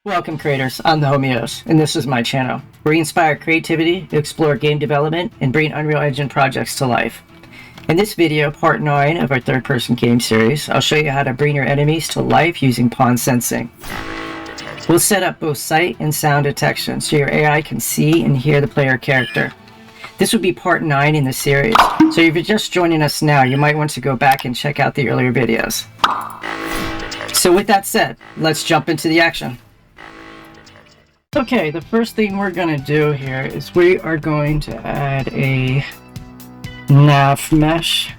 Welcome creators, I'm the Hommeyosh, and this is my channel, where we inspire creativity, explore game development, and bring Unreal Engine projects to life. In this video, part 9 of our third-person game series, I'll show you how to bring your enemies to life using pawn sensing. We'll set up both sight and sound detection, so your AI can see and hear the player character. This would be part 9 in the series, so if you're just joining us now, you might want to go back and check out the earlier videos. So with that said, let's jump into the action. Okay, the first thing we're going to do here is we are going to add a nav mesh.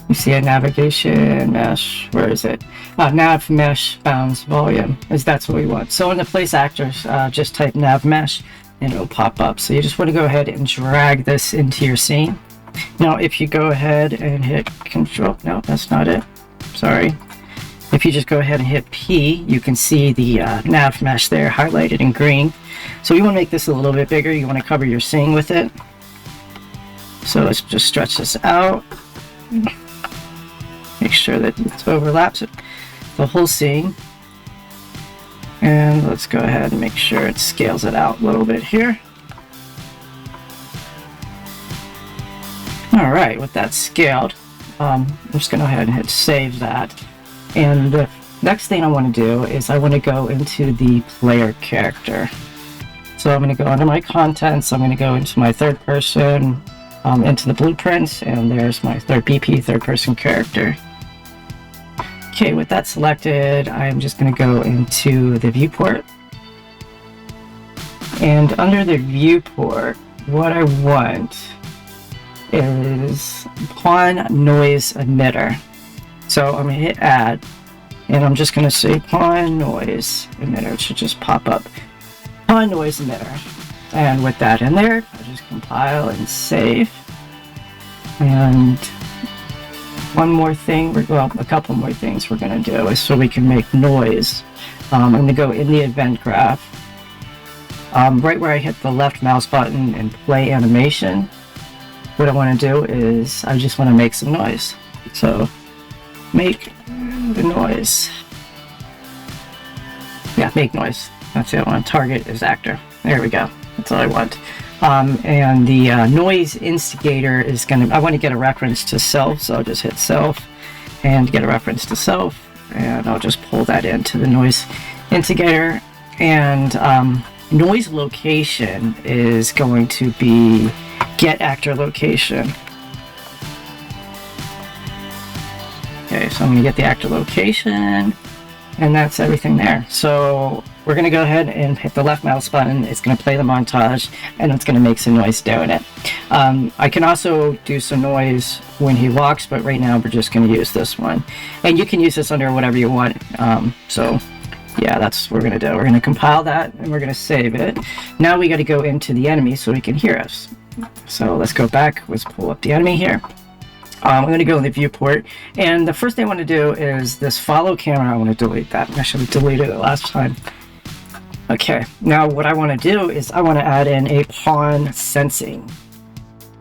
You see a navigation mesh, where is it? Nav mesh bounds volume, as that's what we want. So in the place actors, just type nav mesh and it'll pop up. So you just want to go ahead and drag this into your scene. Now if you go ahead and hit control, no, that's not it, sorry. If you just go ahead and hit P, you can see the nav mesh there highlighted in green. So you want to make this a little bit bigger. You want to cover your scene with it. So let's just stretch this out. Make sure that it overlaps the whole scene. And let's go ahead and make sure it scales it out a little bit here. Alright, with that scaled, I'm just going to go ahead and hit save that. And the next thing I want to do is I want to go into the player character. So I'm going to go under my contents, I'm going to go into my third person, into the blueprints, and there's my third person character. Okay, with that selected, I'm just going to go into the viewport. And under the viewport, what I want is pawn noise emitter. So I'm going to hit add, and I'm just going to say pawn noise emitter. It should just pop up. Pawn noise emitter. And with that in there, I'll just compile and save. And one more thing, well, a couple more things we're going to do is so we can make noise. I'm going to go in the event graph. Right where I hit the left mouse button and play animation, what I want to do is I just want to make some noise. So make the noise. Yeah, make noise. That's it. I want. Target is actor. There we go. That's all I want. And the noise instigator is going to, I want to get a reference to self, so I'll just hit self and get a reference to self, and I'll just pull that into the noise instigator. And noise location is going to be get actor location. Okay, so I'm going to get the actor location, and that's everything there. So we're going to go ahead and hit the left mouse button. It's going to play the montage, and it's going to make some noise doing it. I can also do some noise when he walks, but right now we're just going to use this one. And you can use this under whatever you want. So yeah, that's what we're going to do. We're going to compile that, and we're going to save it. Now we got to go into the enemy so he can hear us. So let's go back. Let's pull up the enemy here. I'm going to go in the viewport, and the first thing I want to do is this follow camera. I want to delete that. I should have deleted it last time. Okay, now what I want to do is I want to add in a pawn sensing.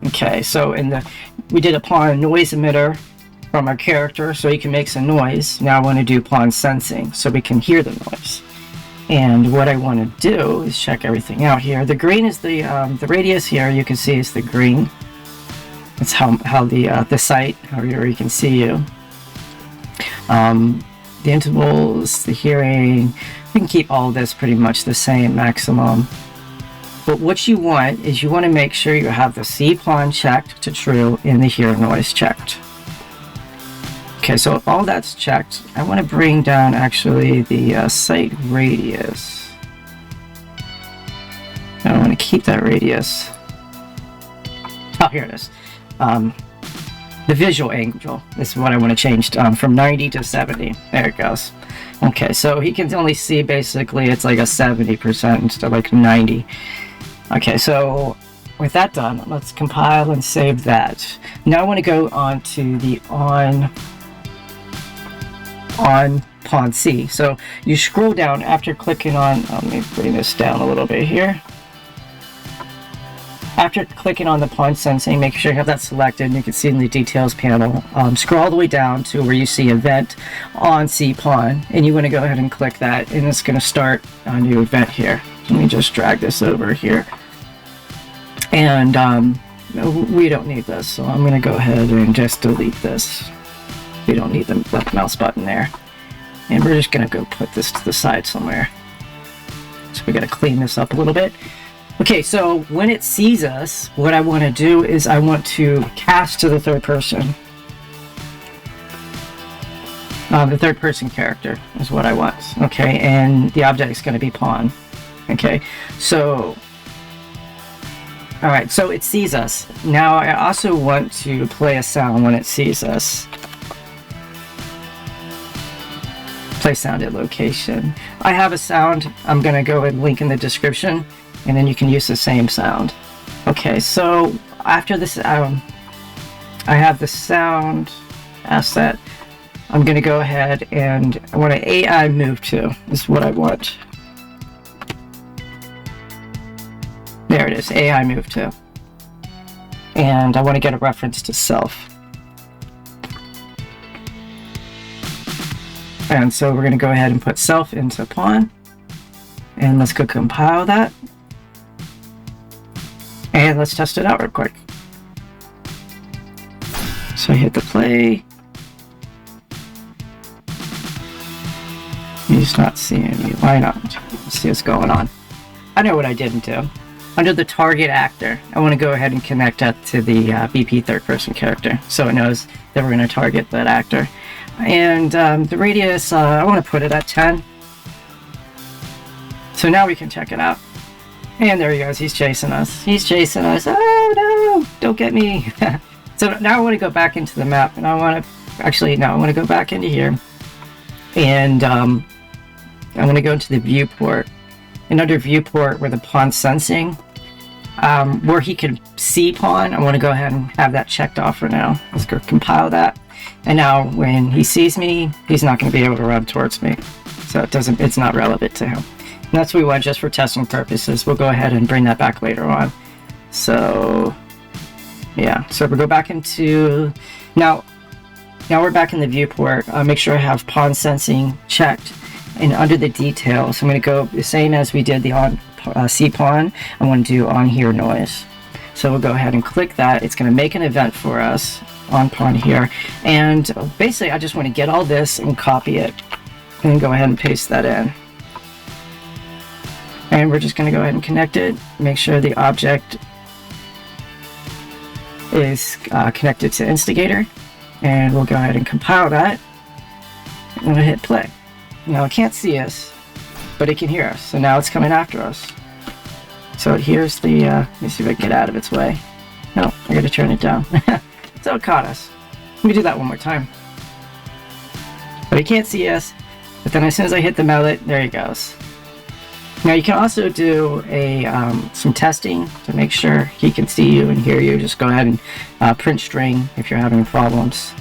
Okay, so we did a pawn noise emitter from our character so he can make some noise. Now I want to do pawn sensing so we can hear the noise. And what I want to do is check everything out here. The green is the radius here. You can see is the green. It's how the sight, how you can see you. The intervals, the hearing, you can keep all of this pretty much the same maximum. But what you want is you want to make sure you have the OnSeePawn checked to true and the OnHearNoise checked. Okay, so if all that's checked, I want to bring down actually the sight radius. I want to keep that radius. Oh, here it is. The visual angle is what I want to change from 90 to 70. There it goes. Okay, so he can only see basically it's like a 70% instead of like 90. Okay, so with that done, let's compile and save that. Now I want to go on to the on pawn C. So you scroll down after clicking on, let me bring this down a little bit here. After clicking on the pawn sensing, make sure you have that selected. You can see in the details panel. Scroll all the way down to where you see event OnSeePawn, and you want to go ahead and click that, and it's going to start a new event here. Let me just drag this over here. And we don't need this, so I'm going to go ahead and just delete this. We don't need the left mouse button there. And we're just going to go put this to the side somewhere. So we got to clean this up a little bit. Okay, so when it sees us, what I want to do is I want to cast to the third person. The third person character is what I want. Okay, and the object is going to be pawn. Okay, so... Alright, so it sees us. Now I also want to play a sound when it sees us. Play sound at location. I have a sound. I'm going to go and link in the description, and then you can use the same sound. Okay, so after this, I have the sound asset. I'm going to go ahead and I want an AI move to, is what I want. There it is, AI move to. And I want to get a reference to self. And so we're going to go ahead and put self into pawn. And let's go compile that. And let's test it out real quick. So I hit the play. He's not seeing me. Why not? Let's see what's going on. I know what I didn't do. Under the target actor, I want to go ahead and connect that to the BP third person character, so it knows that we're going to target that actor. And the radius, I want to put it at 10. So now we can check it out. And there he goes, he's chasing us. He's chasing us. Oh no, don't get me. So now I want to go back into the map, and I want to, actually, no, I want to go back into here. And I'm going to go into the viewport. And under viewport, where the pawn sensing, where he can see pawn, I want to go ahead and have that checked off for now. Let's go compile that. And now when he sees me, he's not going to be able to run towards me. So it's not relevant to him. And that's what we want just for testing purposes. We'll go ahead and bring that back later on. So, yeah. So we'll go back into, now we're back in the viewport. Make sure I have pawn sensing checked. And under the details, I'm going to go the same as we did the OnSeePawn. I want to do OnHearNoise. So we'll go ahead and click that. It's going to make an event for us on pawn here. And basically, I just want to get all this and copy it. And go ahead and paste that in. And we're just going to go ahead and connect it. Make sure the object is connected to Instigator. And we'll go ahead and compile that. And we'll hit play. Now it can't see us, but it can hear us. So now it's coming after us. So it hears the, let me see if I can get out of its way. No, I gotta turn it down. So it caught us. Let me do that one more time. But it can't see us, but then as soon as I hit the mallet, there he goes. Now you can also do some testing to make sure he can see you and hear you. Just go ahead and print string if you're having problems.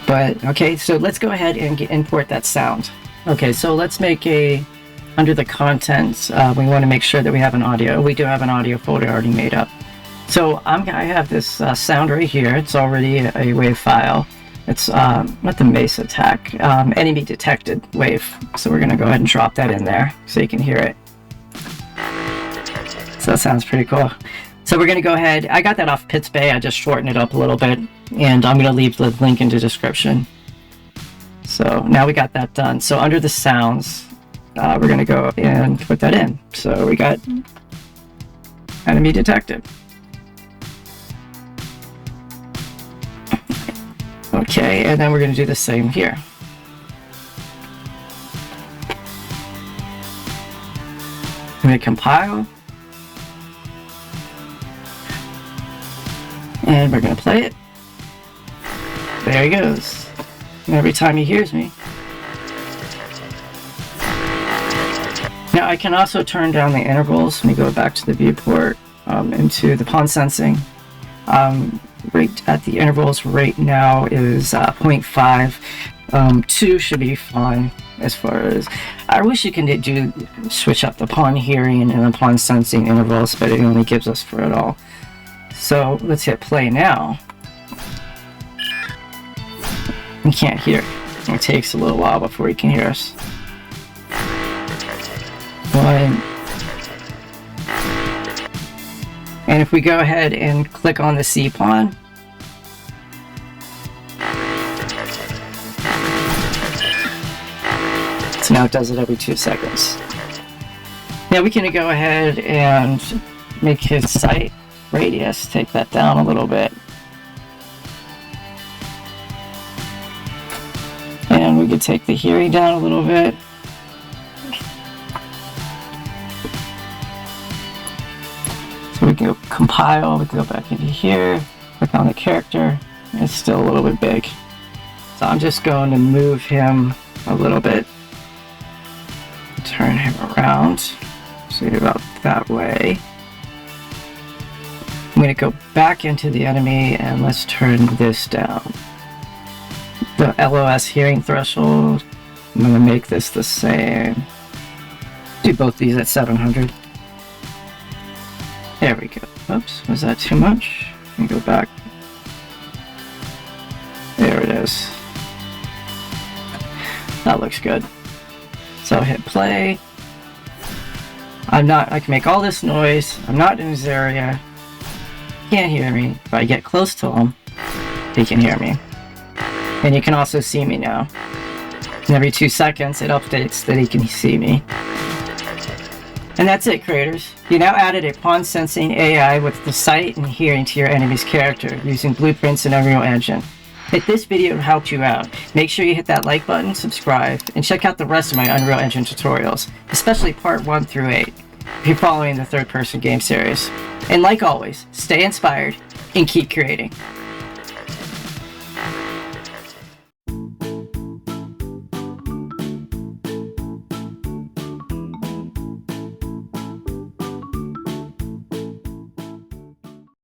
But, okay, so let's go ahead and import that sound. Okay, so let's make under the contents, we want to make sure that we have an audio. We do have an audio folder already made up. So I have this sound right here. It's already a WAV file. It's not the mace attack, enemy detected wave. So we're going to go ahead and drop that in there so you can hear it. So that sounds pretty cool. So we're going to go ahead. I got that off Pitts Bay. I just shortened it up a little bit, and I'm going to leave the link in the description. So now we got that done. So under the sounds, we're going to go and put that in. So we got enemy detected. Okay, and then we're going to do the same here. I'm going to compile. And we're going to play it. There he goes. And every time he hears me. Now I can also turn down the intervals. Let me go back to the viewport, into the pawn sensing. Right at the intervals right now is 0.5. 2 should be fine as far as... I wish you can switch up the pawn hearing and the pawn sensing intervals, but it only gives us for it all. So let's hit play now. You can't hear. It takes a little while before he can hear us. One. And if we go ahead and click on the OnSeePawn, so now it does it every 2 seconds. Now we can go ahead and make his sight radius, take that down a little bit. And we could take the hearing down a little bit. So we can go compile, we can go back into here, click on the character. It's still a little bit big. So I'm just going to move him a little bit. Turn him around. So about that way. I'm going to go back into the enemy and let's turn this down. The LOS hearing threshold. I'm going to make this the same. Do both these at 700. There we go. Oops, was that too much? Let me go back. There it is. That looks good. So hit play. I can make all this noise. I'm not in his area. Can't hear me. If I get close to him, he can hear me. And you can also see me now. And every 2 seconds it updates that he can see me. And that's it, creators. You now added a pawn sensing AI with the sight and hearing to your enemy's character using blueprints in Unreal Engine. If this video helped you out, make sure you hit that like button, subscribe, and check out the rest of my Unreal Engine tutorials, especially part 1 through 8, if you're following the third-person game series. And like always, stay inspired and keep creating.